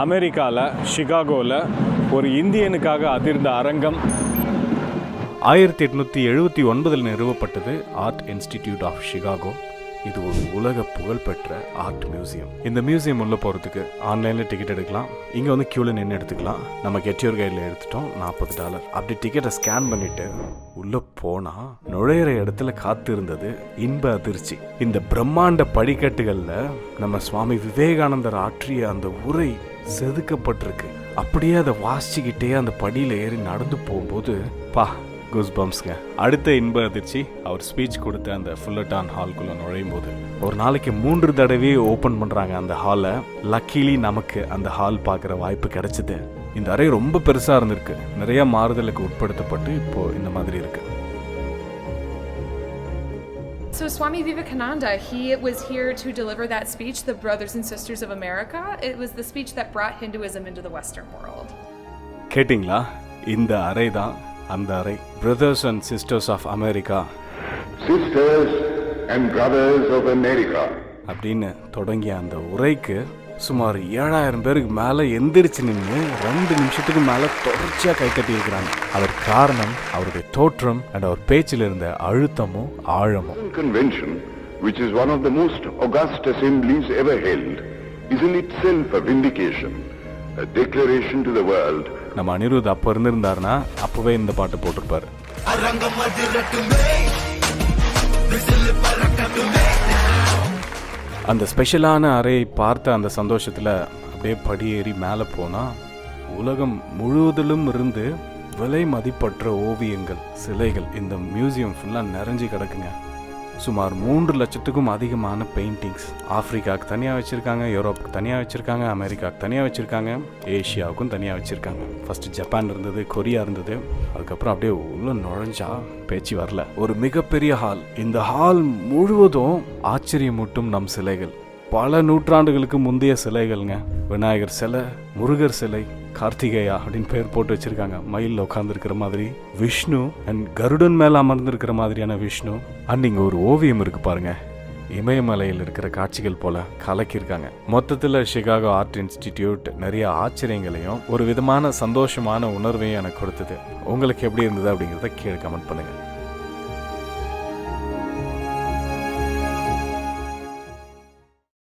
அமெரிக்காவில் சிகாகோவில் ஒரு இந்தியனுக்காக அதிர்ந்த அரங்கம் 1879 நிறுவப்பட்டது ஆர்ட் இன்ஸ்டிடியூட் ஆஃப் சிகாகோ. இது ஒரு உலக புகழ்பெற்ற ஆர்ட் மியூசியம். இந்த மியூசியம் உள்ள போகிறதுக்கு ஆன்லைனில் டிக்கெட் எடுக்கலாம். இங்கே வந்து க்யூவில் நின்று எடுத்துக்கலாம். நம்ம கெட்டியோர் கைடில் எடுத்துட்டோம் $40. அப்படி டிக்கெட்டை ஸ்கேன் பண்ணிவிட்டு உள்ளே போனால் நுழையிற இடத்துல காத்து இருந்தது இன்ப அதிர்ச்சி. இந்த பிரம்மாண்ட படிக்கட்டுகளில் நம்ம சுவாமி விவேகானந்தர் ஆற்றிய அந்த உரை செதுக்கப்பட்டிருக்கு. அப்படியே அதை வாசிச்சுக்கிட்டே அந்த படியில் ஏறி நடந்து போகும்போது கூஸ்பம்ஸ்ங்க. அடுத்த இன்ப அதிர்ச்சி அவர் ஸ்பீச் கொடுத்த அந்த ஃபுல்லட்டான் ஹால்குள்ளே நுழையும் போது ஒரு நாளைக்கு 3 தடவை ஓப்பன் பண்ணுறாங்க அந்த ஹாலை. லக்கிலி நமக்கு அந்த ஹால் பார்க்குற வாய்ப்பு கிடைச்சிது. இந்த அறை ரொம்ப பெருசாக இருந்திருக்கு. நிறைய மாறுதலுக்கு உட்படுத்தப்பட்டு இப்போ இந்த மாதிரி இருக்கு. So Swami Vivekananda, he was here to deliver that speech, the Brothers and Sisters of America. It was the speech that brought Hinduism into the Western world. கேட்டிங்களா? இந்த அறை தான் அந்த அறை. Brothers and Sisters of America. Sisters and Brothers of America. அப்படின்னு தொடங்கிய அந்த உரைக்கு சுமார் 7000 பேருக்கு மேலே எந்திரிச்சு நின்று 2 நிமிஷத்துக்கு மேலே தொடர்ச்சியாக கை கட்டி இருக்கிறாங்க. அதற்கு காரணம் அவருடைய தோற்றம் and அவர் பேச்சில் இருந்த அழுத்தமும் ஆழமும். Convention, which is one of the most august assemblies ever held, is in itself a vindication, a declaration to the world. நம்ம அனிருத் அப்போ இருந்திருந்தாருன்னா அப்போவே இந்த பாட்டு போட்டிருப்பாரு. அந்த ஸ்பெஷலான அறையை பார்த்த அந்த சந்தோஷத்தில் அப்படியே படியேறி மேலே போனால் உலகம் முழுவதிலும் இருந்து விலை மதிப்பற்ற ஓவியங்கள், சிலைகள் இந்த மியூசியம் ஃபுல்லாக நிறைஞ்சி கிடக்குங்க. சுமார் 3 லட்சத்துக்கும் அதிகமான பெயிண்டிங்ஸ் ஆப்பிரிக்காவுக்கு தனியாக வச்சுருக்காங்க, யூரோப்புக்கு தனியாக வச்சுருக்காங்க, அமெரிக்காவுக்கு தனியாக வச்சுருக்காங்க, ஏஷியாவுக்கும் தனியாக வச்சுருக்காங்க. ஃபஸ்ட்டு ஜப்பான் இருந்தது, கொரியா இருந்தது. அதுக்கப்புறம் அப்படியே உள்ள நுழைஞ்சா பேச்சு வரல. ஒரு மிகப்பெரிய ஹால். இந்த ஹால் முழுவதும் ஆச்சரியமூட்டும் நம் சிலைகள். பல நூற்றாண்டுகளுக்கு முந்தைய சிலைகள்ங்க. விநாயகர் சிலை, முருகர் சிலை, கார்த்திகேயா அப்படின்னு பேர் போட்டு வச்சிருக்காங்க. மயிலில் உட்காந்துருக்கிற மாதிரி விஷ்ணு அண்ட் கருடன் மேலே அமர்ந்திருக்கிற மாதிரியான விஷ்ணு. அண்ட் இங்கே ஒரு ஓவியம் இருக்கு பாருங்க, இமயமலையில் இருக்கிற காட்சிகள் போல கலக்கியிருக்காங்க. மொத்தத்தில் சிகாகோ ஆர்ட் இன்ஸ்டிடியூட் நிறைய ஆச்சரியங்களையும் ஒரு விதமான சந்தோஷமான உணர்வையும் எனக்கு கொடுத்தது. உங்களுக்கு எப்படி இருந்தது அப்படிங்கிறத கீழே கமெண்ட் பண்ணுங்க.